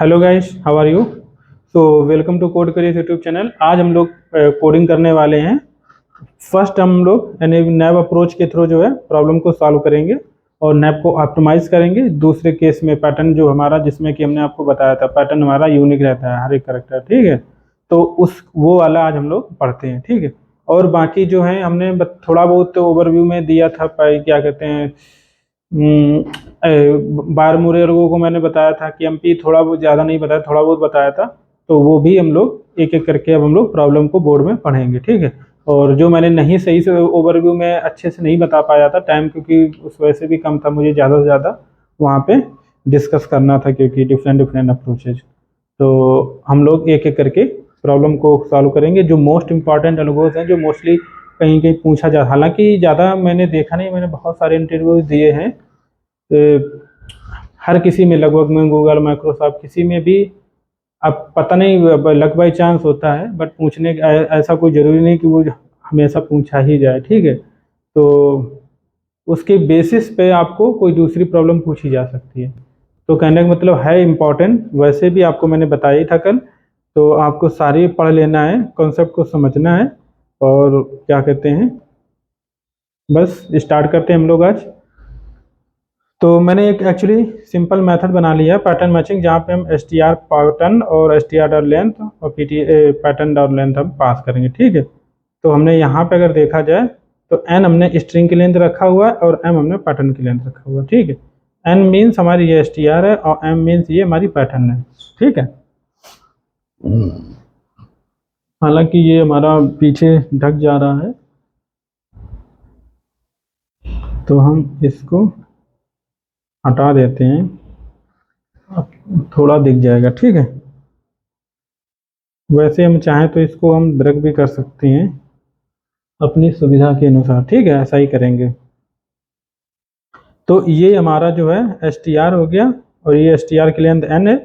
Hello guys, how are you. Welcome to Code Career YouTube channel. आज हम लोग coding करने वाले हैं। फर्स्ट हम लोग यानी नैव अप्रोच के थ्रू जो है प्रॉब्लम को सॉल्व करेंगे और नैव को ऑप्टिमाइज करेंगे। दूसरे केस में पैटर्न जो हमारा, जिसमें कि हमने आपको बताया था पैटर्न हमारा यूनिक रहता है हर एक करेक्टर, ठीक है। तो उस वो वाला आज हम लोग पढ़ते हैं, ठीक है। और बाकी जो है हमने थोड़ा बहुत ओवरव्यू में दिया था, क्या कहते हैं, बारमूरे लोगों को मैंने बताया था कि एमपी थोड़ा बहुत, ज़्यादा नहीं बताया, थोड़ा बहुत बताया था। तो वो भी हम लोग एक एक करके अब हम लोग प्रॉब्लम को बोर्ड में पढ़ेंगे, ठीक है। और जो मैंने नहीं सही से ओवरव्यू में अच्छे से नहीं बता पाया था, टाइम क्योंकि उस वजह से भी कम था, मुझे ज़्यादा से ज़्यादा वहाँ पे डिस्कस करना था क्योंकि डिफरेंट डिफरेंट अप्रोचेज। तो हम लोग एक एक करके प्रॉब्लम को सॉल्व करेंगे। जो मोस्ट इंपॉर्टेंट एल्गोरिथम हैं, जो मोस्टली कहीं कहीं पूछा जा, हालांकि ज़्यादा मैंने देखा नहीं, मैंने बहुत सारे इंटरव्यूज दिए हैं। हर किसी में लगभग में, गूगल, माइक्रोसॉफ्ट, किसी में भी अब पता नहीं, लक बाई चांस होता है, बट पूछने ऐसा कोई ज़रूरी नहीं कि वो हमेशा पूछा ही जाए, ठीक है। तो उसके बेसिस पे आपको कोई दूसरी प्रॉब्लम पूछी जा सकती है। तो कहने का मतलब है इम्पॉर्टेंट, वैसे भी आपको मैंने बताया ही था कल। तो आपको सारी पढ़ लेना है, कॉन्सेप्ट को समझना है, और क्या कहते हैं, बस स्टार्ट करते हैं हम लोग आज। तो मैंने एक एक्चुअली सिंपल मेथड बना लिया है पैटर्न मैचिंग, जहाँ पे हम एस टी आर पैटर्न और S T R dot length और P T pattern dot length हम पास करेंगे, ठीक है। तो हमने यहाँ पे अगर देखा जाए तो एन हमने स्ट्रिंग की लेंथ रखा हुआ है और एम हमने पैटर्न की लेंथ रखा हुआ है, ठीक है। एन मीन्स हमारी ये एस टी आर है और एम मीन्स ये हमारी पैटर्न है, ठीक है। हालांकि ये हमारा पीछे ढक जा रहा है, तो हम इसको हटा देते हैं, अब थोड़ा दिख जाएगा, ठीक है। वैसे हम चाहें तो इसको हम ब्रेक भी कर सकते हैं अपनी सुविधा के अनुसार, ठीक है, ऐसा ही करेंगे। तो ये हमारा जो है एस टी आर हो गया, और ये एस टी आर की लेंथ एन है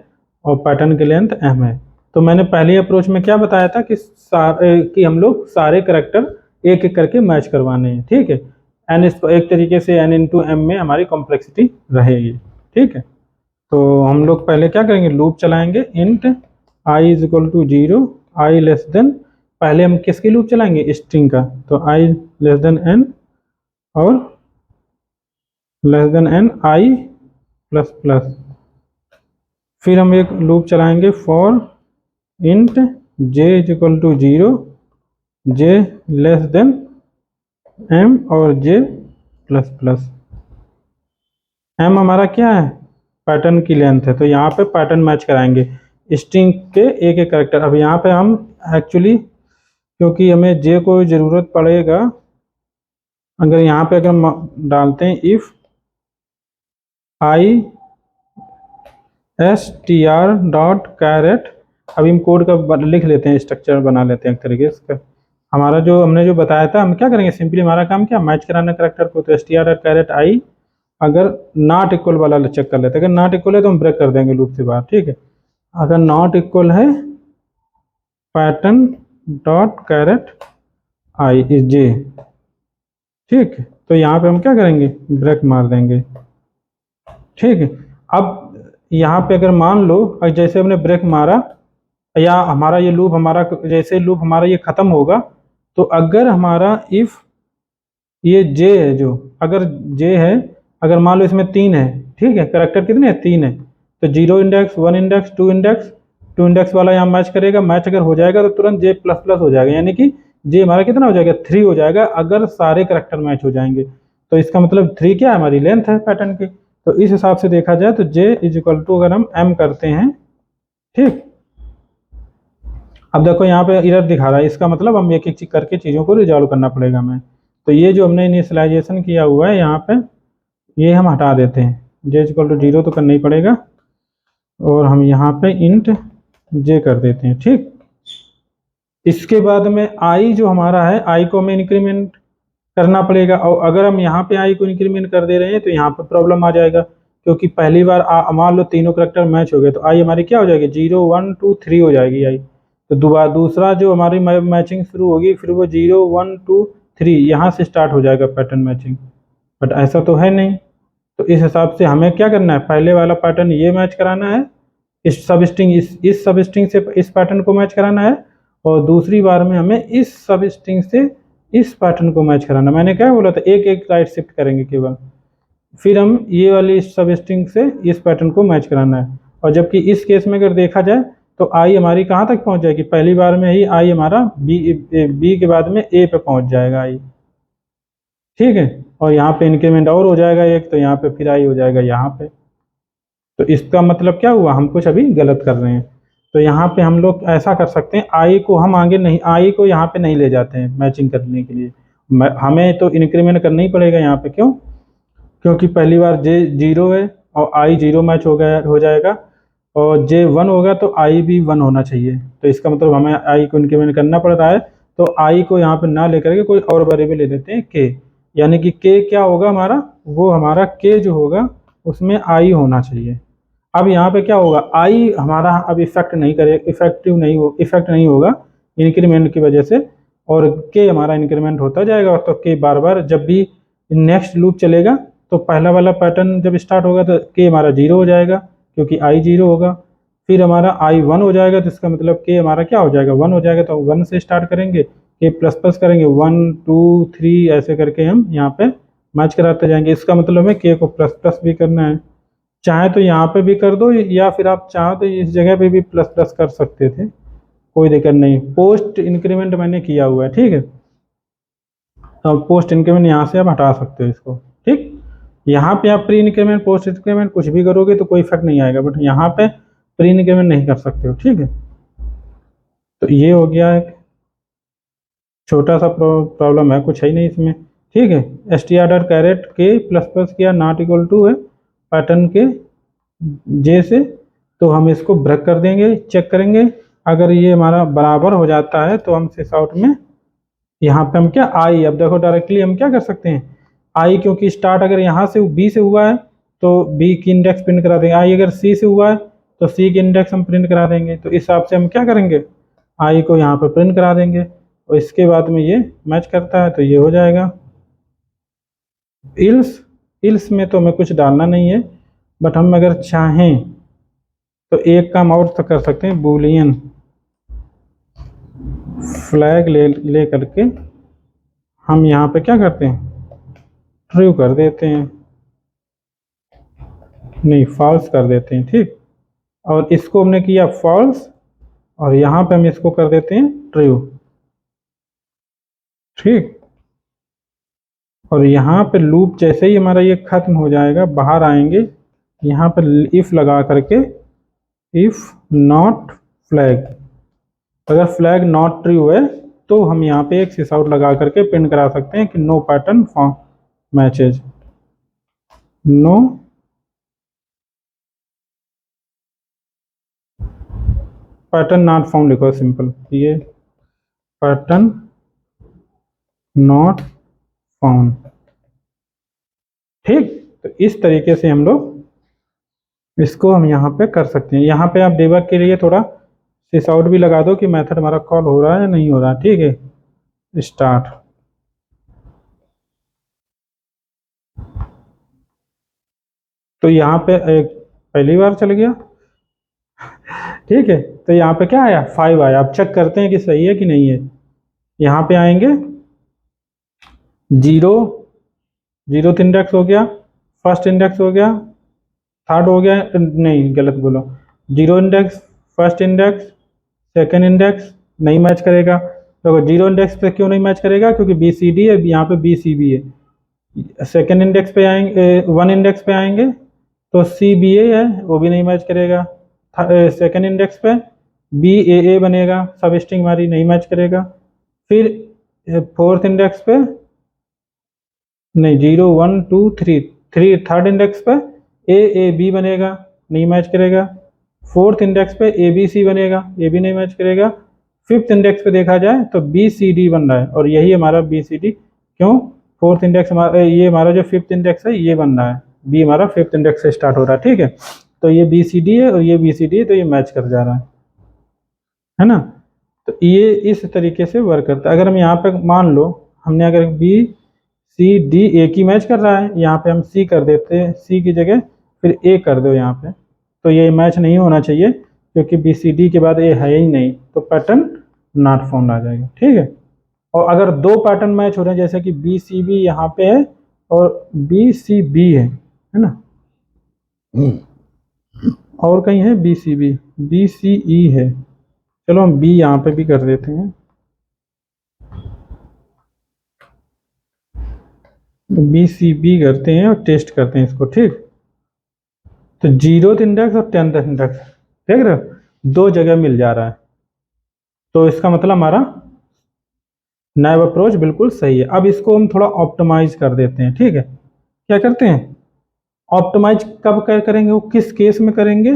और पैटर्न की लेंथ एम है। तो मैंने पहले अप्रोच में क्या बताया था कि हम लोग सारे करेक्टर एक एक करके मैच करवाने हैं, ठीक है। एन इसको एक तरीके से एन इंटू एम में हमारी कॉम्प्लेक्सिटी रहेगी, ठीक है। तो हम लोग पहले क्या करेंगे, लूप चलाएंगे, int i is equal to 0, i less than, पहले हम किसकी लूप चलाएंगे, स्ट्रिंग का। तो आई लेस देन एन और less than n i plus plus. फिर हम एक लूप चलाएंगे for int j is equal to 0, j less than m और जे प्लस प्लस। एम हमारा क्या है, पैटर्न की लेंथ है, तो यहाँ पे पैटर्न मैच कराएंगे स्ट्रिंग के एक एक करेक्टर। अब यहाँ पे हम एक्चुअली, क्योंकि हमें जे को ज़रूरत पड़ेगा, अगर यहाँ पे अगर हम डालते हैं if i s T R dot charAt, अभी हम कोड का लिख लेते हैं, स्ट्रक्चर बना लेते हैं एक तरीके से। हमारा जो हमने जो बताया था, हम क्या करेंगे, सिंपली हमारा काम क्या, मैच कराना करेक्टर को। तो S T R dot caret I, अगर नॉट इक्वल वाला चेक कर लेते हैं, अगर नॉट इक्वल है तो हम ब्रेक कर देंगे लूप से बाहर, ठीक है। अगर नॉट इक्वल है pattern dot caret I is J, ठीक है। तो यहाँ पे हम क्या करेंगे, ब्रेक मार देंगे, ठीक है। अब यहाँ पे अगर मान लो, जैसे हमने ब्रेक मारा, या हमारा ये लूप, हमारा जैसे लूप हमारा ये खत्म होगा, तो अगर हमारा इफ ये जे है, जो अगर जे है, अगर मान लो इसमें 3 है, ठीक है, करेक्टर कितने हैं, 3 है, तो 0 इंडेक्स, 1 इंडेक्स, 2 इंडेक्स, 2 इंडेक्स वाला यहाँ मैच करेगा। मैच अगर हो जाएगा तो तुरंत जे प्लस प्लस हो जाएगा, यानी कि जे हमारा कितना हो जाएगा, 3 हो जाएगा, अगर सारे करेक्टर मैच हो जाएंगे। तो इसका मतलब 3 क्या है, हमारी लेंथ है पैटर्न की। तो इस हिसाब से देखा जाए तो जे इज इक्वल टू, अगर हम एम करते हैं, ठीक। अब देखो यहाँ पे एरर दिखा रहा है, इसका मतलब हम एक एक चीज करके चीज़ों को रिजॉल्व करना पड़ेगा हमें। तो ये जो हमने इनिशियलाइजेशन किया हुआ है यहाँ पे, ये हम हटा देते हैं, जे इक्वल टू 0 तो करना ही पड़ेगा, और हम यहाँ पे इंट जे कर देते हैं, ठीक। इसके बाद में आई जो हमारा है, आई को हमें इंक्रीमेंट करना पड़ेगा, और अगर हम यहाँ पे आई को इंक्रीमेंट कर दे रहे हैं तो यहाँ पे प्रॉब्लम आ जाएगा, क्योंकि पहली बार मान लो तीनों करेक्टर मैच हो गए, तो आई हमारी क्या हो जाएगी, 0 1 2 3 हो जाएगी आई। तो दोबारा दूसरा जो हमारी मैचिंग शुरू होगी, फिर वो 0 1 2 3 यहाँ से स्टार्ट हो जाएगा पैटर्न मैचिंग, बट ऐसा तो है नहीं। तो इस हिसाब से हमें क्या करना है, पहले वाला पैटर्न ये मैच कराना है, इस सब स्ट्रिंग इस सब स्ट्रिंग से इस पैटर्न को मैच कराना है, और दूसरी बार में हमें इस सब स्ट्रिंग से इस पैटर्न को मैच कराना। मैंने क्या बोला था, एक एक राइट शिफ्ट करेंगे केवल, फिर हम ये वाली सब स्ट्रिंग से इस पैटर्न को मैच कराना है। और जबकि इस केस में अगर देखा जाए तो आई हमारी कहाँ तक पहुँच जाएगी, पहली बार में ही आई हमारा बी के बाद में ए पे पहुँच जाएगा आई, ठीक है। और यहाँ पे इंक्रीमेंट और हो जाएगा एक, तो यहाँ पे फिर आई हो जाएगा यहाँ पे। तो इसका मतलब क्या हुआ, हम कुछ अभी गलत कर रहे हैं। तो यहाँ पे हम लोग ऐसा कर सकते हैं, आई को हम आगे नहीं, आई को यहाँ पे नहीं ले जाते हैं मैचिंग करने के लिए, हमें तो इंक्रीमेंट करना ही पड़ेगा यहाँ पे। क्यों? क्योंकि पहली बार जे 0 है और आई 0 मैच हो जाएगा, और जे 1 होगा तो आई भी 1 होना चाहिए। तो इसका मतलब हमें आई को इंक्रीमेंट करना पड़ रहा है, तो आई को यहाँ पे ना लेकर के कोई और वेरिएबल ले देते हैं के, यानी कि के क्या होगा हमारा, वो हमारा के जो होगा उसमें आई होना चाहिए। अब यहाँ पे क्या होगा, आई हमारा अब इफेक्ट नहीं होगा इंक्रीमेंट की वजह से, और के हमारा इंक्रीमेंट होता जाएगा। तो के बार बार जब भी नेक्स्ट लूप चलेगा तो पहला वाला पैटर्न जब स्टार्ट होगा तो के हमारा 0 हो जाएगा क्योंकि आई 0 होगा, फिर हमारा आई 1 हो जाएगा, तो इसका मतलब के हमारा क्या हो जाएगा, 1 हो जाएगा। तो 1 से स्टार्ट करेंगे, के प्लस प्लस करेंगे, 1 2 3 ऐसे करके हम यहाँ पे मैच कराते जाएंगे। इसका मतलब हमें के को प्लस प्लस भी करना है, चाहे तो यहाँ पे भी कर दो, या फिर आप चाहो तो इस जगह पे भी प्लस प्लस कर सकते थे, कोई दिक्कत नहीं। पोस्ट इंक्रीमेंट मैंने किया हुआ है, ठीक है। तो पोस्ट इंक्रीमेंट यहाँ से आप हटा सकते हो इसको, ठीक। यहाँ पे आप प्री इंक्रीमेंट पोस्ट इंक्रीमेंट कुछ भी करोगे तो कोई इफेक्ट नहीं आएगा, बट यहाँ पे प्री इंक्रीमेंट नहीं कर सकते हो, ठीक है। तो ये हो गया एक छोटा सा प्रॉब्लम है, कुछ है ही नहीं इसमें, ठीक है। str कैरेट के प्लस प्लस किया नॉट इक्वल टू है पैटर्न के जे से, तो हम इसको ब्रेक कर देंगे, चेक करेंगे। अगर ये हमारा बराबर हो जाता है तो हम सिस आउट में यहाँ पे हम क्या आई, अब देखो डायरेक्टली हम क्या कर सकते हैं, आई क्योंकि स्टार्ट अगर यहाँ से बी से हुआ है तो बी की इंडेक्स प्रिंट करा देंगे, आई अगर सी से हुआ है तो सी की इंडेक्स हम प्रिंट करा देंगे। तो इस हिसाब से हम क्या करेंगे, आई को यहाँ पे प्रिंट करा देंगे, और इसके बाद में ये मैच करता है तो ये हो जाएगा। इल्स में तो हमें कुछ डालना नहीं है, बट हम अगर चाहें तो एक काम और तो कर सकते हैं, बूलियन फ्लैग ले करके हम यहाँ पे क्या करते हैं, ट्रू कर देते हैं, नहीं फॉल्स कर देते हैं, ठीक। और इसको हमने किया फॉल्स, और यहाँ पे हम इसको कर देते हैं ट्रू, ठीक। और यहाँ पे लूप जैसे ही हमारा ये खत्म हो जाएगा, बाहर आएंगे, यहाँ पर इफ लगा करके, इफ नॉट फ्लैग, अगर फ्लैग नॉट ट्रू है तो हम यहाँ पे एक सिस आउट लगा करके प्रिंट करा सकते हैं कि no pattern form matches, no pattern not found लिखो सिंपल, ये पैटर्न नॉट फाउंड, ठीक। तो इस तरीके से हम लोग इसको हम यहाँ पे कर सकते हैं। यहाँ पे आप डेबग के लिए थोड़ा सिस आउट भी लगा दो कि मेथड हमारा कॉल हो रहा है या नहीं हो रहा है, ठीक है। स्टार्ट, तो यहाँ पे एक पहली बार चल गया, ठीक है। तो यहाँ पे क्या आया, 5 आया। अब चेक करते हैं कि सही है कि नहीं है। यहाँ पे आएंगे, 0 इंडेक्स हो गया, फर्स्ट इंडेक्स हो गया, थर्ड हो गया, नहीं गलत बोलो, 0 index, first index, second index नहीं मैच करेगा। तो 0 इंडेक्स पे क्यों नहीं मैच करेगा, क्योंकि बी सी डी है, यहाँ पे बी सी बी है। सेकेंड इंडेक्स पे आएंगे, 1 इंडेक्स पे आएंगे तो सी बी ए है, वो भी नहीं मैच करेगा। सेकेंड इंडेक्स पे बी ए ए बनेगा, सब स्ट्रिंग हमारी नहीं मैच करेगा। फिर फोर्थ इंडेक्स पे नहीं, 0 1 2 3 थर्ड इंडेक्स पे ए बी बनेगा, नहीं मैच करेगा। फोर्थ इंडेक्स पे ए बी सी बनेगा, ये भी नहीं मैच करेगा। फिफ्थ इंडेक्स पे देखा जाए तो बी सी डी बन रहा है, और यही हमारा बी सी डी, क्यों, फोर्थ इंडेक्स हमारा, ये हमारा जो फिफ्थ इंडेक्स है ये बन रहा है, बी हमारा फिफ्थ इंडेक्स से स्टार्ट हो रहा है, ठीक है। तो ये बी सी डी है और ये बी सी डी है, तो ये मैच कर जा रहा है ना। तो ये इस तरीके से वर्क करता है। अगर हम यहाँ पे मान लो हमने अगर बी सी डी एक ही मैच कर रहा है, यहाँ पे हम सी कर देते हैं, सी की जगह फिर ए कर दो यहाँ पे, तो ये मैच नहीं होना चाहिए क्योंकि बी सी डी के बाद ए है ही नहीं, तो पैटर्न नॉट फाउंड आ जाएगा। ठीक है, और अगर दो पैटर्न मैच हो रहे हैं जैसे कि बी सी बी यहाँ पे है और बी सी बी है ना, और कहीं है B C B, B C E है, चलो हम बी यहाँ पे भी कर देते हैं, बी सी बी करते हैं और टेस्ट करते हैं इसको। ठीक, तो 0th इंडेक्स और 10th इंडेक्स देख रहे हो, दो जगह मिल जा रहा है, तो इसका मतलब हमारा नैव अप्रोच बिल्कुल सही है। अब इसको हम थोड़ा ऑप्टिमाइज कर देते हैं। ठीक है, क्या करते हैं, ऑप्टिमाइज कब करेंगे, वो किस केस में करेंगे,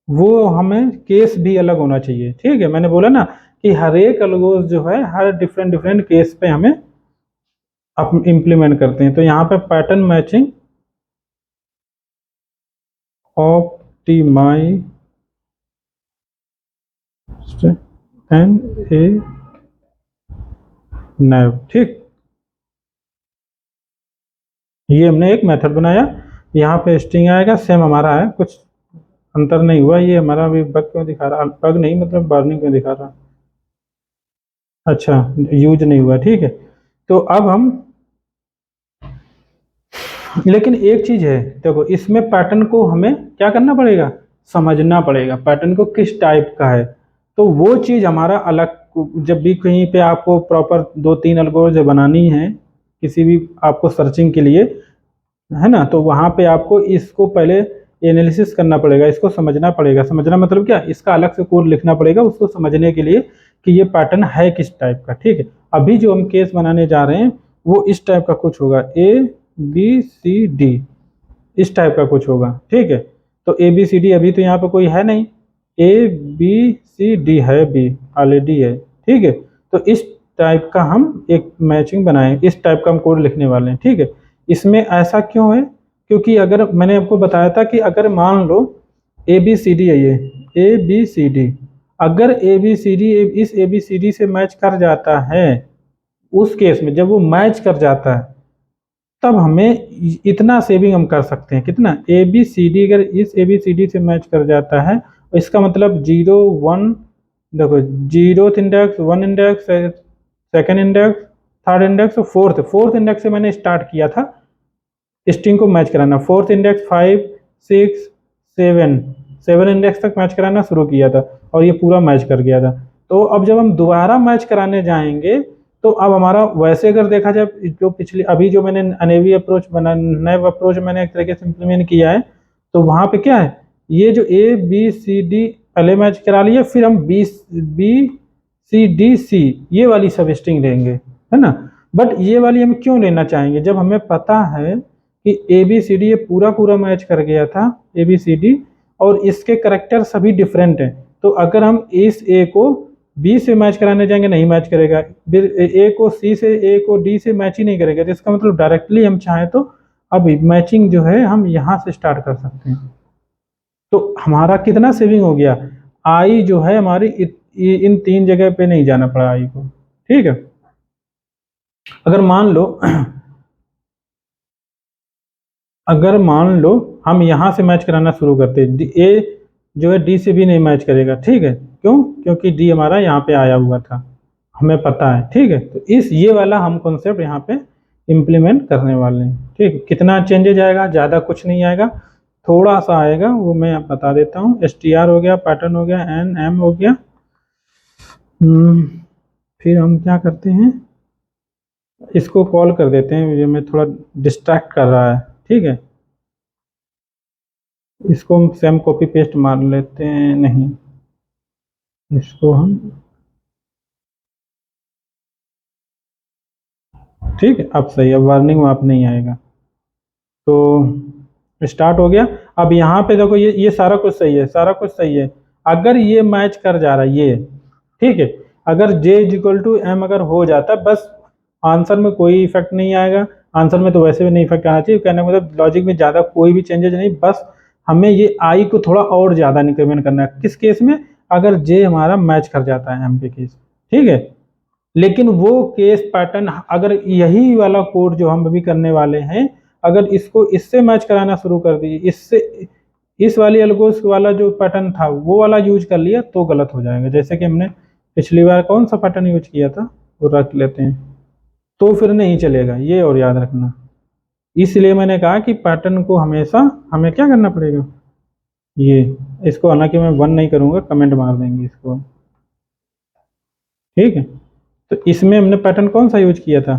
वो हमें केस भी अलग होना चाहिए। ठीक है, मैंने बोला ना कि हर एक अलगोज जो है हर डिफरेंट डिफरेंट केस पे हमें अब इम्प्लीमेंट करते हैं। तो यहाँ पे पैटर्न मैचिंग ऑप्टिमाइज एंड ए नैव। ठीक, ये हमने एक मेथड बनाया, यहाँ पे स्ट्रिंग आएगा, सेम हमारा है, कुछ अंतर नहीं हुआ। ये हमारा अभी बग क्यों दिखा रहा, बग नहीं मतलब वार्निंग क्यों दिखा रहा, अच्छा यूज नहीं हुआ। ठीक है, तो अब हम, लेकिन एक चीज है देखो, इसमें पैटर्न को हमें क्या करना पड़ेगा, समझना पड़ेगा पैटर्न को किस टाइप का है। तो वो चीज हमारा अलग, जब भी कहीं पे आपको प्रॉपर 2-3 एल्गोरिथम बनानी है किसी भी आपको सर्चिंग के लिए, है ना, तो वहां पे आपको इसको पहले एनालिसिस करना पड़ेगा, इसको समझना पड़ेगा। समझना मतलब क्या, इसका अलग से कोड लिखना पड़ेगा उसको समझने के लिए कि ये पैटर्न है किस टाइप का। ठीक है, अभी जो हम केस बनाने जा रहे हैं वो इस टाइप का कुछ होगा, ए बी सी डी, इस टाइप का कुछ होगा। ठीक है, तो ए बी सी डी अभी तो यहाँ पे कोई है नहीं, ए बी सी डी है, बी ऑलरेडी है। ठीक है, तो इस टाइप का हम एक मैचिंग बनाए, इस टाइप का हम कोड लिखने वाले हैं। ठीक है, इसमें ऐसा क्यों है, क्योंकि अगर मैंने आपको बताया था कि अगर मान लो ए बी सी डी है, ये ए बी सी डी, अगर ए बी सी डी इस ए बी सी डी से मैच कर जाता है, उस केस में जब वो मैच कर जाता है तब हमें इतना सेविंग हम कर सकते हैं। कितना, ए बी सी डी अगर इस ए बी सी डी से मैच कर जाता है, इसका मतलब 0 1, देखो 0th index, 1 index, second index, third index, fourth index से मैंने स्टार्ट किया था स्ट्रिंग को मैच कराना, फोर्थ इंडेक्स 5 6 7 इंडेक्स तक मैच कराना शुरू किया था और ये पूरा मैच कर गया था। तो अब जब हम दोबारा मैच कराने जाएंगे तो अब हमारा वैसे अगर देखा जाए, जो पिछली अभी जो मैंने अनेवी अप्रोच बना, नैव अप्रोच मैंने एक तरीके से इम्प्लीमेंट किया है, तो वहाँ पे क्या है, ये जो ए बी सी डी पहले मैच करा लिए, फिर हम बी सी डी सी ये वाली सब स्ट्रिंग लेंगे, है ना। बट ये वाली हम क्यों लेना चाहेंगे, जब हमें पता है कि ए बी सी डी ये पूरा पूरा मैच कर गया था, ए बी सी डी, और इसके करेक्टर सभी डिफरेंट हैं। तो अगर हम इस ए को बी से मैच कराने जाएंगे नहीं मैच करेगा, फिर ए को सी से, ए को डी से मैच ही नहीं करेगा, तो इसका मतलब डायरेक्टली हम चाहें तो अभी मैचिंग जो है हम यहाँ से स्टार्ट कर सकते हैं। तो हमारा कितना सेविंग हो गया, आई जो है हमारी इन 3 जगह पे नहीं जाना पड़ा आई को। ठीक है, अगर मान लो हम यहाँ से मैच कराना शुरू करते हैं, ए जो है डी से भी नहीं मैच करेगा। ठीक है, क्यों, क्योंकि डी हमारा यहाँ पे आया हुआ था, हमें पता है। ठीक है, तो ये वाला हम कॉन्सेप्ट यहाँ पे इम्प्लीमेंट करने वाले हैं। ठीक, कितना चेंजेज आएगा, ज़्यादा कुछ नहीं आएगा, थोड़ा सा आएगा, वो मैं आप बता देता हूँ। STR हो गया, पैटर्न हो गया, NM हो गया। फिर हम क्या करते हैं, इसको कॉल कर देते हैं, ये मैं थोड़ा डिस्ट्रैक्ट कर रहा है। ठीक है, इसको हम सेम कॉपी पेस्ट मार लेते हैं, नहीं इसको हम, ठीक है अब सही है, वार्निंग वहाँ पे नहीं आएगा। तो स्टार्ट हो गया। अब यहाँ पे देखो ये सारा कुछ सही है, सारा कुछ सही है। अगर ये मैच कर जा रहा है ये, ठीक है, अगर J = M अगर हो जाता, बस आंसर में कोई इफेक्ट नहीं आएगा। आंसर में तो वैसे भी नहीं इफेक्ट आना चाहिए, कहने का मतलब लॉजिक में ज़्यादा कोई भी चेंजेज नहीं, बस हमें ये आई को थोड़ा और ज़्यादा इंक्रीमेंट करना है। किस केस में, अगर J हमारा मैच कर जाता है M पे केस। ठीक है, लेकिन वो केस पैटर्न, अगर यही वाला कोड जो हम अभी करने वाले हैं, अगर इसको इससे मैच कराना शुरू कर दिए, इससे इस वाली एल्गोस वाला जो पैटर्न था वो वाला यूज कर लिया तो गलत हो जाएगा। जैसे कि हमने पिछली बार कौन सा पैटर्न यूज किया था वो रख लेते हैं, तो फिर नहीं चलेगा, ये और याद रखना। इसलिए मैंने कहा कि पैटर्न को हमेशा हमें क्या करना पड़ेगा, ये इसको, हालांकि मैं 1 नहीं करूंगा, कमेंट मार देंगे इसको, ठीक है। तो इसमें हमने पैटर्न कौन सा यूज किया था,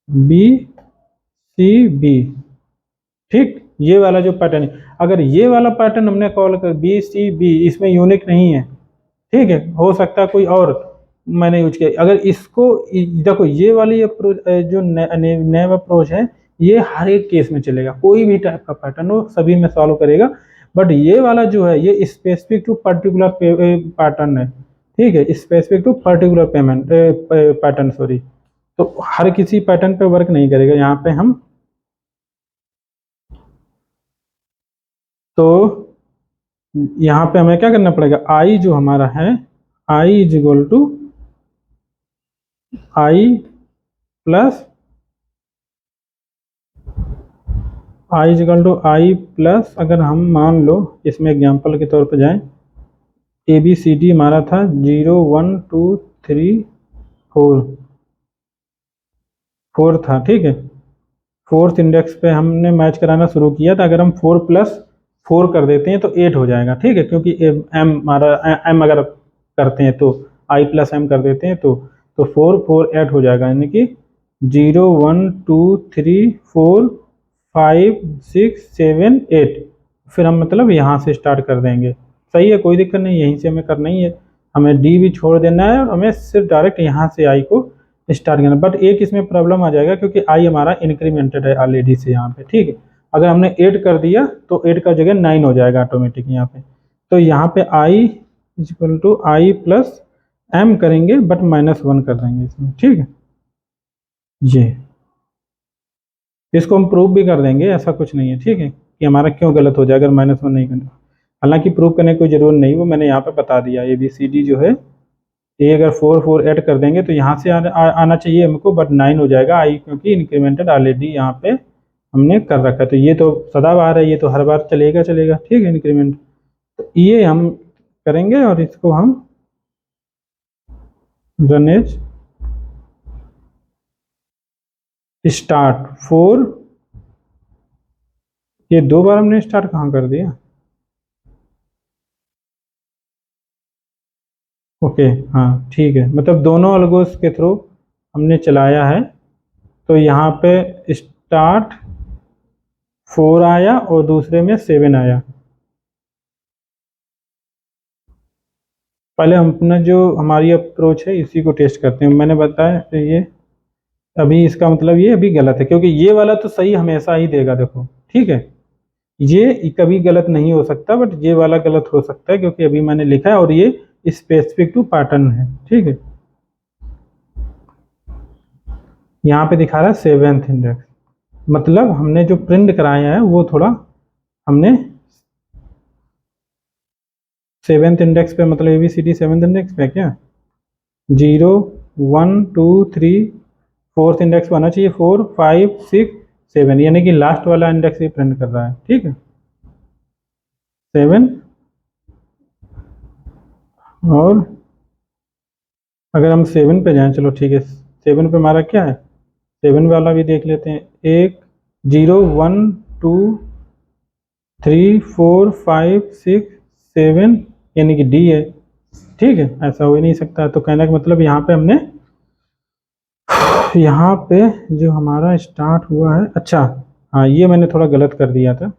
बी सी बी, ठीक। ये वाला जो पैटर्न है, अगर ये वाला पैटर्न हमने कॉल कर बी सी बी, इसमें यूनिक नहीं है, ठीक है, हो सकता है कोई और मैंने यूज किया। अगर इसको देखो, ये वाली अप्रोच जो नैव अप्रोच है, ये हर एक केस में चलेगा, कोई भी टाइप का पैटर्न हो सभी में सॉल्व करेगा। बट ये वाला जो है ये स्पेसिफिक टू पर्टिकुलर पैटर्न है, ठीक है, specific to particular payment pattern, sorry. तो हर किसी पैटर्न पे वर्क नहीं करेगा। यहाँ पे हम तो यहाँ पे हमें क्या करना पड़ेगा, आई जो हमारा है, I is equal to I plus I is equal to I plus, अगर हम मान लो इसमें एग्जांपल के तौर पे जाएं, ए बी सी डी हमारा था 0 1 2 3 4, 4 था, ठीक है। फोर्थ इंडेक्स पे हमने मैच कराना शुरू किया था। अगर हम 4 प्लस 4 कर देते हैं तो 8 हो जाएगा, ठीक है, क्योंकि एम हमारा एम अगर करते हैं तो आई प्लस एम कर देते हैं तो 4 4 8 हो जाएगा, यानी कि 0 1 2 3 4 5 6 7 8। फिर हम मतलब यहाँ से स्टार्ट कर देंगे, सही है, कोई दिक्कत नहीं, यहीं से हमें करना ही है। हमें डी भी छोड़ देना है और हमें सिर्फ डायरेक्ट यहाँ से आई को स्टार्ट करना। बट एक इसमें प्रॉब्लम आ जाएगा, क्योंकि आई हमारा इंक्रीमेंटेड है ऑलरेडी से यहाँ पे, ठीक है। अगर हमने 8 कर दिया तो 8 का जगह 9 हो जाएगा ऑटोमेटिक यहाँ पे। तो यहाँ पे I equal to I plus M करेंगे, बट -1 कर देंगे इसमें, ठीक है। ये इसको हम प्रूव भी कर देंगे, ऐसा कुछ नहीं है, ठीक है, कि हमारा क्यों गलत हो जाए अगर -1 नहीं करना। हालांकि प्रूव करने की कोई जरूरत नहीं, वो मैंने यहाँ पे बता दिया। ए बी सी डी जो है, ये अगर 4 4 ऐड कर देंगे तो यहाँ से आना चाहिए हमको, बट 9 हो जाएगा आई, क्योंकि इंक्रीमेंटेड ऑलरेडी यहाँ पे हमने कर रखा है। तो ये तो सदाबहार है, ये तो हर बार चलेगा चलेगा, ठीक है, इंक्रीमेंट। तो ये हम करेंगे और इसको हम रन एज स्टार्ट 4, ये 2 बार हमने स्टार्ट कहाँ कर दिया, ओके, हाँ ठीक है, मतलब दोनों अलगोस के थ्रू हमने चलाया है। तो यहाँ पे स्टार्ट 4 आया और दूसरे में 7 आया। पहले हम अपना जो हमारी अप्रोच है इसी को टेस्ट करते हैं। मैंने बताया तो ये अभी इसका मतलब ये अभी गलत है, क्योंकि ये वाला तो सही हमेशा ही देगा, देखो, ठीक है, ये कभी गलत नहीं हो सकता, बट ये वाला गलत हो सकता है, क्योंकि अभी मैंने लिखा है और ये स्पेसिफिक टू पैटर्न है, ठीक है। यहाँ पे दिखा रहा है 7th इंडेक्स, मतलब हमने जो प्रिंट कराया है वो थोड़ा हमने 7th इंडेक्स पे, मतलब ABCD 7th इंडेक्स पे क्या, 0 1 2 3 4th इंडेक्स पे आना चाहिए, 4 5 6 7, यानी कि लास्ट वाला इंडेक्स ही प्रिंट कर रहा है, ठीक है, 7। और अगर हम 7 पे जाएं, चलो ठीक है, 7 पे हमारा क्या है, 7 वाला भी देख लेते हैं। 1 0 1 2 3 4 5 6 7, यानी कि डी है, ठीक है, ऐसा हो ही नहीं सकता। तो कहने का मतलब यहाँ पे हमने, यहाँ पे जो हमारा स्टार्ट हुआ है, अच्छा हाँ, ये मैंने थोड़ा गलत कर दिया था,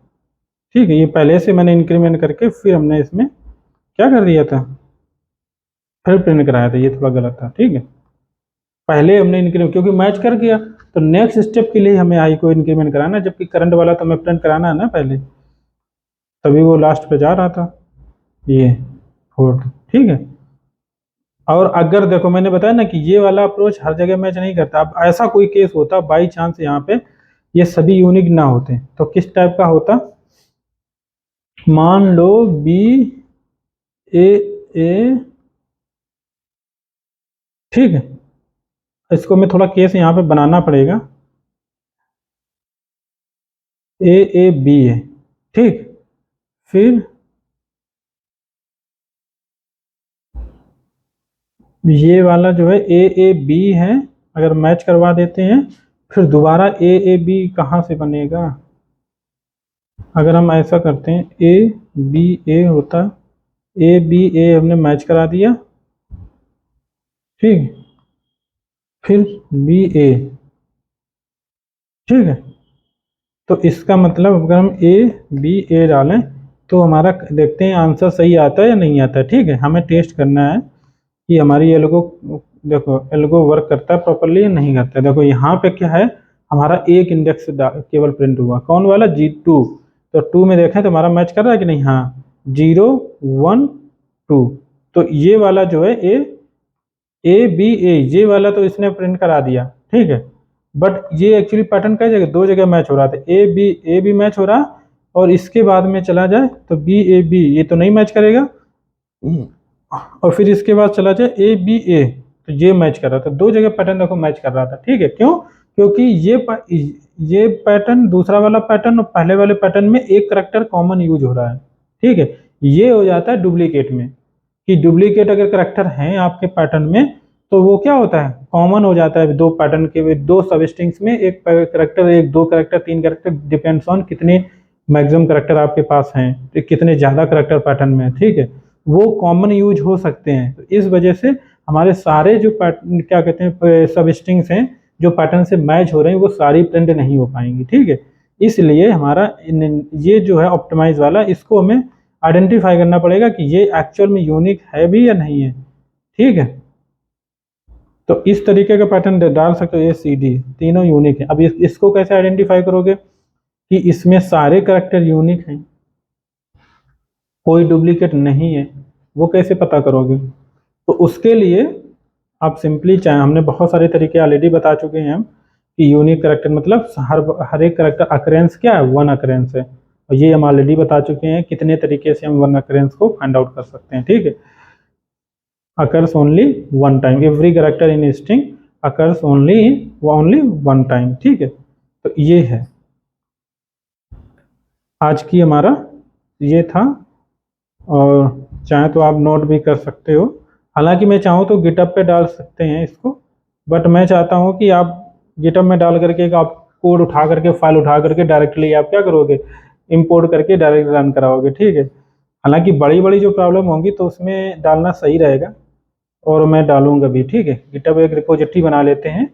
ठीक है, ये पहले से मैंने इंक्रीमेंट करके फिर हमने इसमें क्या कर दिया था, फिर प्रिंट कराया था, ये थोड़ा गलत था, ठीक है। पहले हमने इंक्रीमेंट क्योंकि मैच कर गया, तो नेक्स्ट स्टेप के लिए हमें आई को इंक्रीमेंट कराना, जबकि करंट वाला तो हमें प्रिंट कराना है ना पहले, तभी वो लास्ट पे जा रहा था, ये 4th, ठीक है। और अगर देखो मैंने बताया ना कि ये वाला अप्रोच हर जगह मैच नहीं करता। अब ऐसा कोई केस होता बाई चांस यहाँ पे ये सभी यूनिक ना होते, तो किस टाइप का होता, मान लो बी ए ए, ठीक है, इसको मैं थोड़ा केस यहाँ पे बनाना पड़ेगा, ए ए बी है, ठीक, फिर ये वाला जो है ए ए बी है, अगर मैच करवा देते हैं फिर दोबारा ए बी कहाँ से बनेगा? अगर हम ऐसा करते हैं ए बी ए होता, ए बी ए हमने मैच करा दिया, ठीक, फिर बी ए, ठीक है। तो इसका मतलब अगर हम ए बी ए डालें तो हमारा देखते हैं आंसर सही आता है या नहीं आता है, ठीक है। हमें टेस्ट करना है कि हमारी एल्गो, देखो एल्गो वर्क करता है प्रॉपरली या नहीं करता है। देखो यहाँ पे क्या है, हमारा एक इंडेक्स केवल प्रिंट हुआ, कौन वाला, G2। तो 2 में देखें तो हमारा मैच कर रहा है कि नहीं, हाँ 0 1 2। तो ये वाला जो है ए बी ए, ये वाला तो इसने प्रिंट करा दिया, ठीक है। बट ये एक्चुअली पैटर्न कई जगह, दो जगह मैच हो रहा था, ए बी मैच हो रहा, और इसके बाद में चला जाए तो बी ए बी, ये तो नहीं मैच करेगा, और फिर इसके बाद चला जाए ए बी ए, तो ये मैच कर रहा था। दो जगह पैटर्न देखो मैच कर रहा था, ठीक है। क्यों? क्योंकि ये पैटर्न, दूसरा वाला पैटर्न और पहले वाले पैटर्न में एक करेक्टर कॉमन यूज हो रहा है, ठीक है। ये हो जाता है डुप्लीकेट में, कि डुप्लीकेट अगर करेक्टर हैं आपके पैटर्न में तो वो क्या होता है, कॉमन हो जाता है दो पैटर्न के, दो सब स्ट्रिंग्स में एक करेक्टर, एक दो करेक्टर, तीन करेक्टर, डिपेंड्स ऑन कितने मैक्सिमम करेक्टर आपके पास हैं, तो कितने ज़्यादा करेक्टर पैटर्न में, ठीक है, वो कॉमन यूज हो सकते हैं। तो इस वजह से हमारे सारे जो पैटर्न, क्या कहते हैं, सब स्ट्रिंग्स हैं जो पैटर्न से मैच हो रहे हैं, वो सारी प्रिंट नहीं हो पाएंगी, ठीक है। इसलिए हमारा ये जो है ऑप्टिमाइज वाला, इसको हमें आइडेंटिफाई करना पड़ेगा कि ये एक्चुअल में यूनिक है भी या नहीं है, ठीक है। तो इस तरीके का पैटर्न डाल सकते हो, ए सी डी तीनों यूनिक है। अब इसको कैसे आइडेंटिफाई करोगे कि इसमें सारे करेक्टर यूनिक हैं, कोई डुप्लीकेट नहीं है, वो कैसे पता करोगे? तो उसके लिए आप सिंपली चाहे, हमने बहुत सारे तरीके ऑलरेडी बता चुके हैं हम, कि यूनिक करेक्टर मतलब हर एक करेक्टर अकरेंस क्या है, वन अकरेंस है, और ये हम ऑलरेडी बता चुके हैं कितने तरीके से हम वन अकरेंस को फाइंड आउट कर सकते हैं, ठीक है। occurs only one time, every character in string occurs only one time, ठीक है। तो ये है आज की हमारा ये था, और चाहे तो आप नोट भी कर सकते हो। हालांकि मैं चाहूँ तो गिटअप पे डाल सकते हैं इसको, बट मैं चाहता हूँ कि आप गिटअप में डाल करके आप कोड उठा करके, फाइल उठा करके डायरेक्टली आप क्या करोगे, इंपोर्ट करके डायरेक्ट रन कराओगे, ठीक है। हालांकि बड़ी बड़ी जो प्रॉब्लम होंगी तो उसमें डालना सही रहेगा, और मैं डालूंगा भी, ठीक है। गिटहब एक रिपोजिटरी बना लेते हैं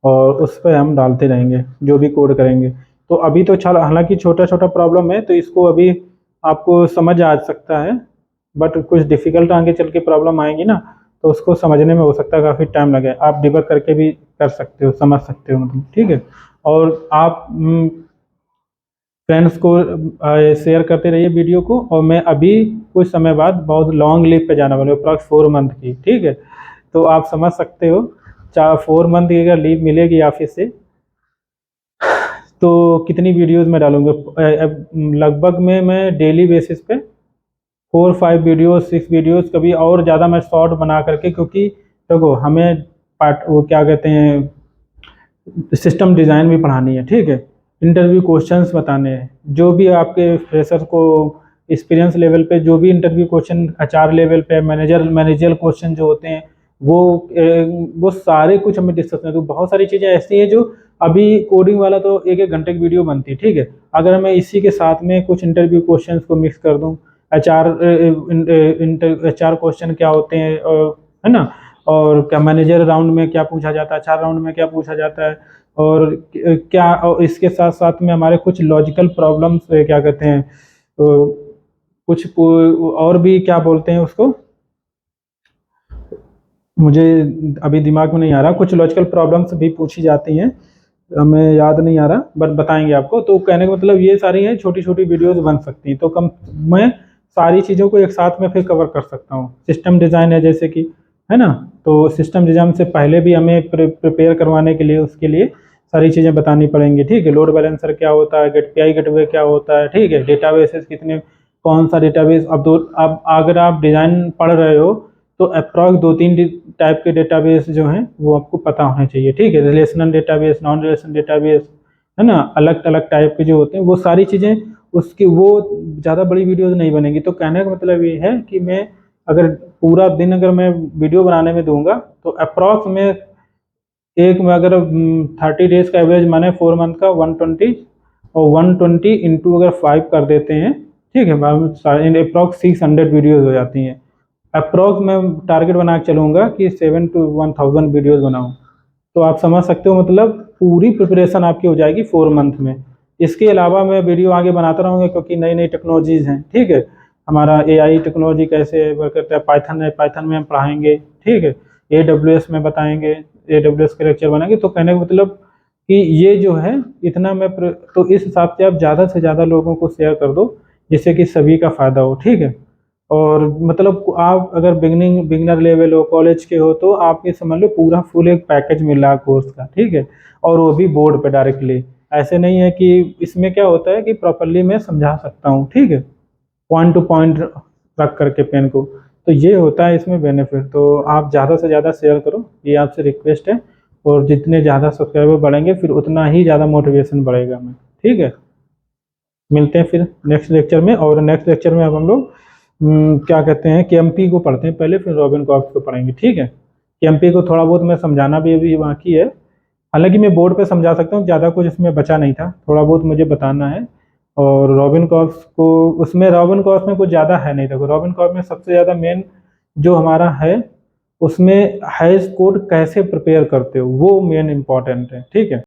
और उस पर हम डालते रहेंगे जो भी कोड करेंगे। तो अभी तो चल, हालांकि छोटा छोटा प्रॉब्लम है तो इसको अभी आपको समझ आ सकता है, बट कुछ डिफ़िकल्ट आगे चल के प्रॉब्लम आएंगी ना, तो उसको समझने में हो सकता है काफ़ी टाइम लगे। आप डिबग करके भी कर सकते हो, समझ सकते हो मतलब, ठीक है। और आप फ्रेंड्स को शेयर करते रहिए वीडियो को, और मैं अभी कुछ समय बाद बहुत लॉन्ग लीव पे जाने वाले हूँ, अप्रॉक्स 4 मंथ की, ठीक है। तो आप समझ सकते हो 4 मंथ की अगर लीव मिलेगी ऑफिस से तो कितनी वीडियोस मैं डालूंगा। लगभग में मैं डेली बेसिस पे 4-5 वीडियोस, 6 वीडियोस, कभी और ज़्यादा मैं शॉर्ट बना करके, क्योंकि देखो हमें वो क्या कहते हैं, सिस्टम डिज़ाइन भी पढ़ानी है, ठीक है। इंटरव्यू क्वेश्चंस बताने हैं, जो भी आपके फ्रेशर को एक्सपीरियंस लेवल पे जो भी इंटरव्यू क्वेश्चन, HR लेवल पे मैनेजर क्वेश्चन जो होते हैं, वो सारे कुछ हमें डिस्कस करना। तो बहुत सारी चीज़ें ऐसी हैं जो अभी कोडिंग वाला तो 1-1 घंटे की वीडियो बनती है, ठीक है। अगर मैं इसी के साथ में कुछ इंटरव्यू क्वेश्चंस को मिक्स कर दूँ, HR क्वेश्चन क्या होते हैं, है ना, और क्या मैनेजर राउंड में क्या पूछा जाता है, HR राउंड में क्या पूछा जाता है, और क्या, और इसके साथ साथ में हमारे कुछ लॉजिकल प्रॉब्लम्स, क्या कहते हैं, कुछ और भी क्या बोलते हैं उसको, मुझे अभी दिमाग में नहीं आ रहा, कुछ लॉजिकल प्रॉब्लम्स भी पूछी जाती हैं, हमें याद नहीं आ रहा, बट बताएंगे आपको। तो कहने का मतलब ये सारी हैं छोटी छोटी वीडियोस बन सकती हैं, तो मैं सारी चीज़ों को एक साथ में फिर कवर कर सकता हूँ। सिस्टम डिज़ाइन है जैसे कि, है ना, तो सिस्टम डिज़ाइन से पहले भी हमें प्रिपेयर करवाने के लिए, उसके लिए सारी चीज़ें बतानी पड़ेंगी, ठीक है। लोड बैलेंसर क्या होता है, गेटवे क्या होता है, ठीक है। डेटाबेसेस कितने, कौन सा डेटाबेस, अब अगर आप डिज़ाइन पढ़ रहे हो तो अप्रॉक्स 2-3 टाइप के डेटाबेस जो हैं वो आपको पता होने चाहिए, ठीक है। Relational database, non relational database, है ना, अलग अलग टाइप के जो होते हैं वो सारी चीज़ें उसकी वो ज़्यादा बड़ी वीडियोज़ नहीं बनेगी। तो कहने का मतलब ये है कि मैं अगर पूरा दिन अगर मैं वीडियो बनाने में दूँगा तो अप्रॉक्स में एक में अगर 30 डेज़ का एवरेज माने 4 मंथ का 120 और 120 इंटू अगर 5 कर देते हैं, ठीक है, अप्रॉक्स 600 वीडियोज़ हो जाती हैं। अप्रॉक्स मैं टारगेट बना के चलूँगा कि 7 टू 1000 वीडियोज़ बनाऊँ। तो आप समझ सकते हो मतलब पूरी प्रिपरेशन आपकी हो जाएगी 4 मंथ में। इसके अलावा मैं वीडियो आगे बनाता रहूँगा क्योंकि नई-नई टेक्नोलॉजीज़ हैं, ठीक है? हमारा एआई टेक्नोलॉजी कैसे वर्क करता है, पाइथन है, पाइथन में हम पढ़ाएँगे, ठीक है? एडब्ल्यूएस में बताएँगे, एडब्ल्यूएस के लेक्चर बनाएँगे। तो कहने का मतलब कि ये जो है इतना मैं तो इस हिसाब से आप ज़्यादा से ज़्यादा लोगों को शेयर कर दो, जिससे कि सभी का फ़ायदा हो, ठीक है? और मतलब आप अगर बिगिनर लेवल हो, कॉलेज के हो, तो आप ये समझ लो पूरा फुल एक पैकेज मिल रहा है कोर्स का, ठीक है? और वो भी बोर्ड पे डायरेक्टली। ऐसे नहीं है कि इसमें क्या होता है कि प्रॉपर्ली मैं समझा सकता हूँ, ठीक है? पॉइंट टू पॉइंट रख करके पेन को। तो ये होता है इसमें बेनिफिट। तो आप ज़्यादा से ज़्यादा शेयर करो, ये आपसे रिक्वेस्ट है। और जितने ज़्यादा सब्सक्राइबर बढ़ेंगे फिर उतना ही ज़्यादा मोटिवेशन बढ़ेगा हमें, ठीक है? मिलते हैं फिर नेक्स्ट लेक्चर में। और नेक्स्ट लेक्चर में अब हम लोग क्या कहते हैं केएमपी को पढ़ते हैं पहले, फिर रॉबिन कॉर्प्स को पढ़ेंगे, ठीक है? केएमपी को थोड़ा बहुत मैं समझाना भी अभी बाकी है। हालांकि मैं बोर्ड पे समझा सकता हूँ, ज़्यादा कुछ इसमें बचा नहीं था, थोड़ा बहुत मुझे बताना है। और रॉबिन कॉर्प्स को उसमें रॉबिन कॉर्प्स में कुछ ज़्यादा है नहीं। देखो रॉबिन कॉर्प्स में सबसे ज़्यादा मेन जो हमारा है उसमें हैश कोड कैसे प्रिपेयर करते हो वो मेन इंपॉर्टेंट है, ठीक है?